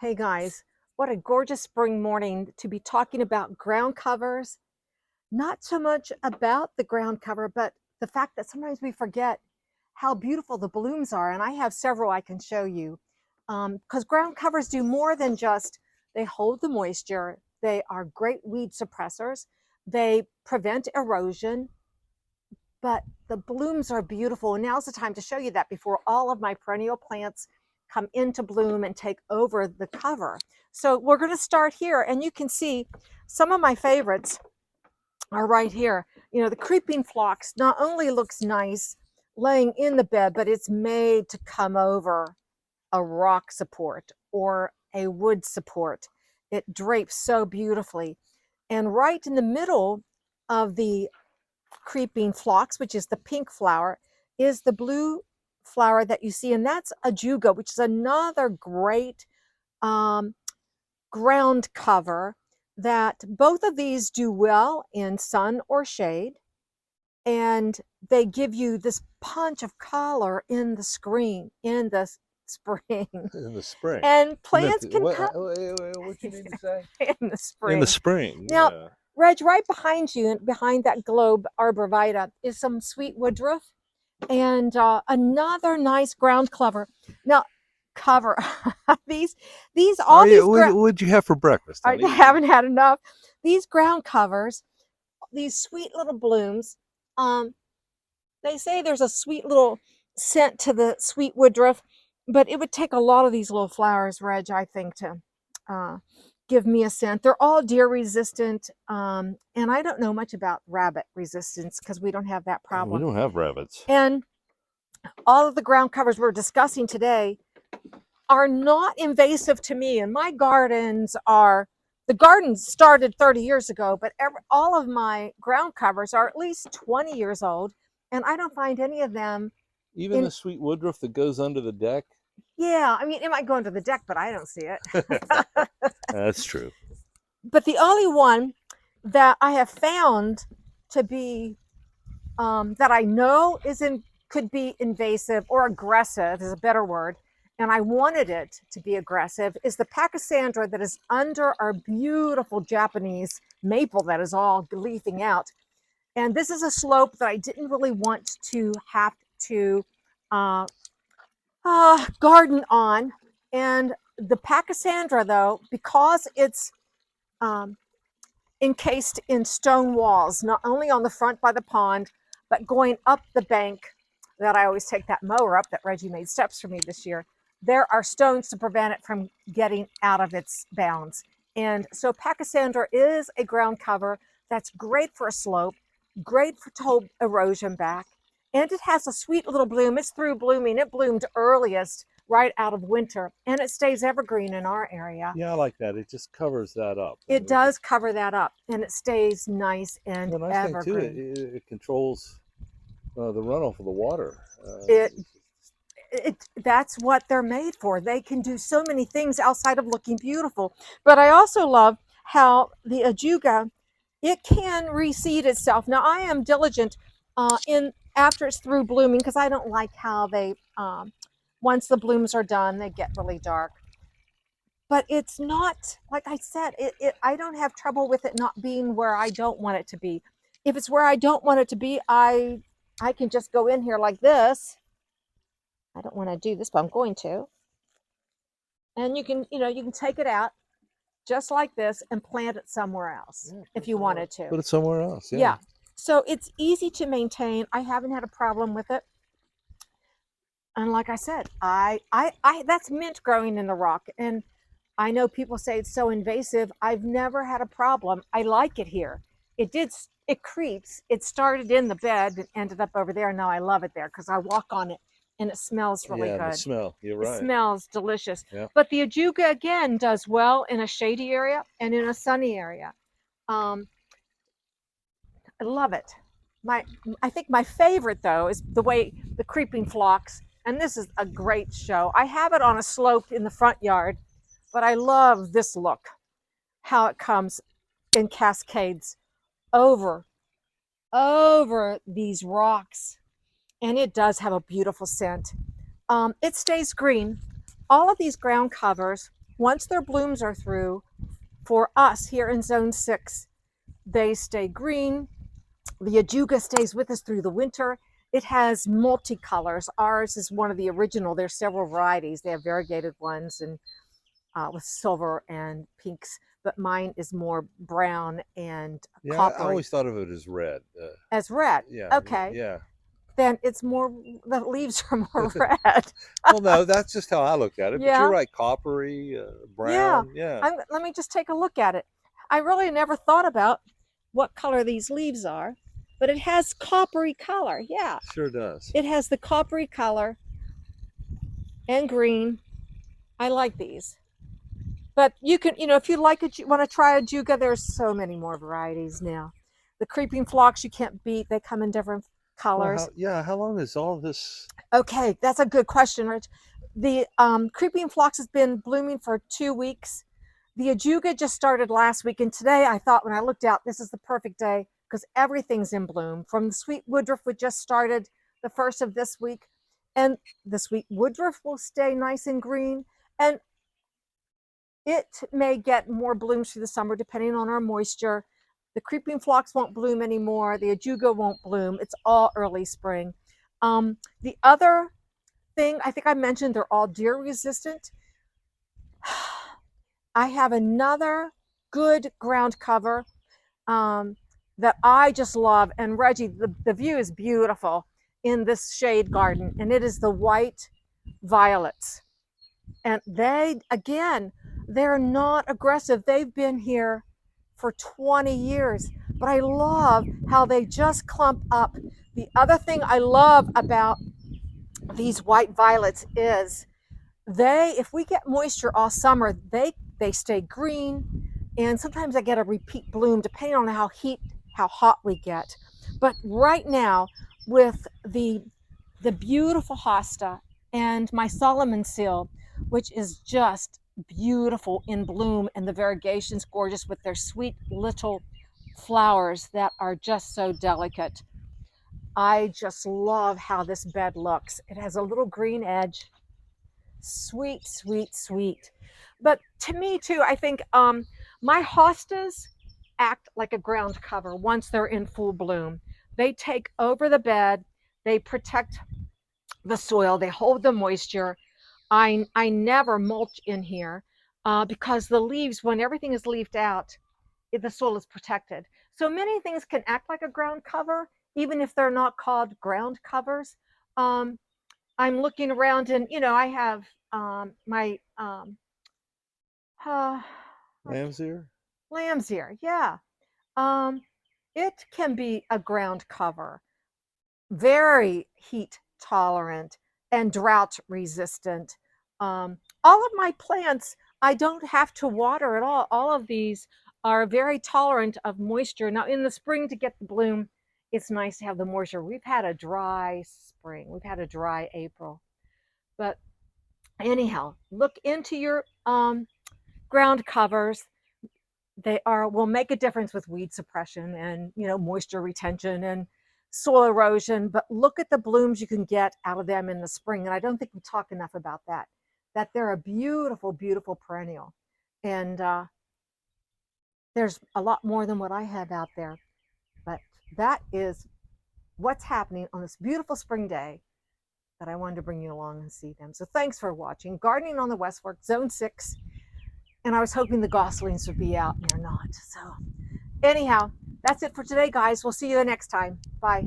Hey guys, what a gorgeous spring morning to be talking about ground covers. Not so much about the ground cover, but the fact that sometimes we forget how beautiful the blooms are. And I have several I can show you. Because ground covers do more than just, they hold the moisture. They are great weed suppressors. They prevent erosion, but the blooms are beautiful. And now's the time to show you that before all of my perennial plants come into bloom and take over the cover. So we're going to start here, and you can see some of my favorites are right here. You know, the creeping phlox not only looks nice laying in the bed, but it's made to come over a rock support or a wood support. It drapes so beautifully. And right in the middle of the creeping phlox, which is the pink flower, is the blue flower that you see, and that's Ajuga, which is another great ground cover. That both of these do well in sun or shade, and they give you this punch of color in the spring. In the spring. And plants can what, come what you need to say? in the spring. In the spring. Now, Yeah. Reg, right behind you, behind that globe arborvitae, is some sweet woodruff and another nice ground cover. Now, these all these what'd you have for breakfast, I honey? haven't had enough. These ground covers, these sweet little blooms. They say there's a sweet little scent to the sweet woodruff, but it would take a lot of these little flowers, Reg, I think, to give me a scent. They're all deer resistant, and I don't know much about rabbit resistance because we don't have that problem. We don't have rabbits. And all of the ground covers we're discussing today are not invasive to me. And my gardens are, the garden started 30 years ago, but all of my ground covers are at least 20 years old, and I don't find any of them. Even the sweet woodruff that goes under the deck? Yeah, I mean, it might go under the deck, but I don't see it. That's true. But the only one that I have found to be, that I know could be invasive or aggressive is a better word, and I wanted it to be aggressive, is the Pachysandra that is under our beautiful Japanese maple that is all leafing out. And this is a slope that I didn't really want to have to garden on. And the Pachysandra, though, because it's encased in stone walls, not only on the front by the pond, but going up the bank that I always take that mower up, that Reggie made steps for me this year, there are stones to prevent it from getting out of its bounds. And so Pachysandra is a ground cover that's great for a slope, great to hold erosion back, and it has a sweet little bloom. It's through blooming. It bloomed earliest right out of winter, and it stays evergreen in our area. Yeah, I like that. It just covers that up. It does cover that up, and it stays nice and evergreen. The nice thing too, it controls the runoff of the water. That's what they're made for. They can do so many things outside of looking beautiful. But I also love how the Ajuga, it can reseed itself. Now, I am diligent after it's through blooming, because I don't like how they, once the blooms are done, they get really dark. But it's not, like I said, I don't have trouble with it not being where I don't want it to be. If it's where I don't want it to be, I can just go in here like this. I don't want to do this, but I'm going to. And you can take it out just like this and plant it somewhere else if you wanted to. Put it somewhere else, yeah. Yeah. So it's easy to maintain. I haven't had a problem with it. And like I said, that's mint growing in the rock. And I know people say it's so invasive. I've never had a problem. I like it here. It creeps. It started in the bed and ended up over there. And now I love it there because I walk on it and it smells really good. The smell, you're right. It smells delicious. Yeah. But the Ajuga, again, does well in a shady area and in a sunny area. I love it. I think my favorite, though, is the creeping phlox. And this is a great show. I have it on a slope in the front yard, but I love this look, how it comes in cascades over these rocks. And it does have a beautiful scent. It stays green. All of these ground covers once their blooms are through, for us here in Zone 6, they stay green. The Ajuga stays with us through the winter. It has multicolors. Ours is one of the original. There's several varieties. They have variegated ones and with silver and pinks, but mine is more brown and Yeah, I coppery. always thought of it as red. As red. Yeah, Okay. yeah. Then it's more, the leaves are more red. Well, no, that's just how I looked at it. But Yeah. you're right, coppery, Yeah. brown. Yeah. Let me just take a look at it. I really never thought about what color these leaves are, but it has coppery color. Yeah. Sure does. It has the coppery color and green. I like these. But you can, if you like it, you want to try Ajuga, there's so many more varieties now. The creeping phlox you can't beat. They come in different colors. Well, how long is all this? Okay, that's a good question, Rich. The creeping phlox has been blooming for 2 weeks. The Ajuga just started last week, and today I thought when I looked out, this is the perfect day because everything's in bloom. From the sweet Woodruff, which just started the first of this week, and the sweet Woodruff will stay nice and green, and it may get more blooms through the summer depending on our moisture. The creeping phlox won't bloom anymore. The Ajuga won't bloom. It's all early spring. The other thing, I think I mentioned, they're all deer resistant. I have another good ground cover that I just love. And Reggie, the view is beautiful in this shade garden. And it is the white violets. And they, again, they're not aggressive. They've been here for 20 years, but I love how they just clump up. The other thing I love about these white violets is if we get moisture all summer, they stay green, and sometimes I get a repeat bloom depending on how hot we get. But right now, with the beautiful hosta and my Solomon seal, which is just beautiful in bloom, and the variegations gorgeous with their sweet little flowers that are just so delicate. I just love how this bed looks. It has a little green edge. Sweet, sweet, sweet. But to me too, I think my hostas act like a ground cover once they're in full bloom. They take over the bed, they protect the soil, they hold the moisture. I never mulch in here because the leaves, when everything is leafed out, the soil is protected. So many things can act like a ground cover, even if they're not called ground covers. I'm looking around, and I have my uh, Lamb's ear? lamb's ear. Yeah, um, it can be a ground cover, very heat tolerant and drought resistant. All of my plants, I don't have to water at all. All of these are very tolerant of moisture. Now, in the spring, to get the bloom, it's nice to have the moisture. We've had a dry spring. We've had a dry April. But anyhow, look into your ground covers. They will make a difference with weed suppression and moisture retention and soil erosion. But look at the blooms you can get out of them in the spring. And I don't think we talk enough about that. That they're a beautiful, beautiful perennial. And there's a lot more than what I have out there. But that is what's happening on this beautiful spring day that I wanted to bring you along and see them. So thanks for watching. Gardening on the West Fork, Zone 6. And I was hoping the goslings would be out, and they're not. So anyhow, that's it for today, guys. We'll see you the next time. Bye.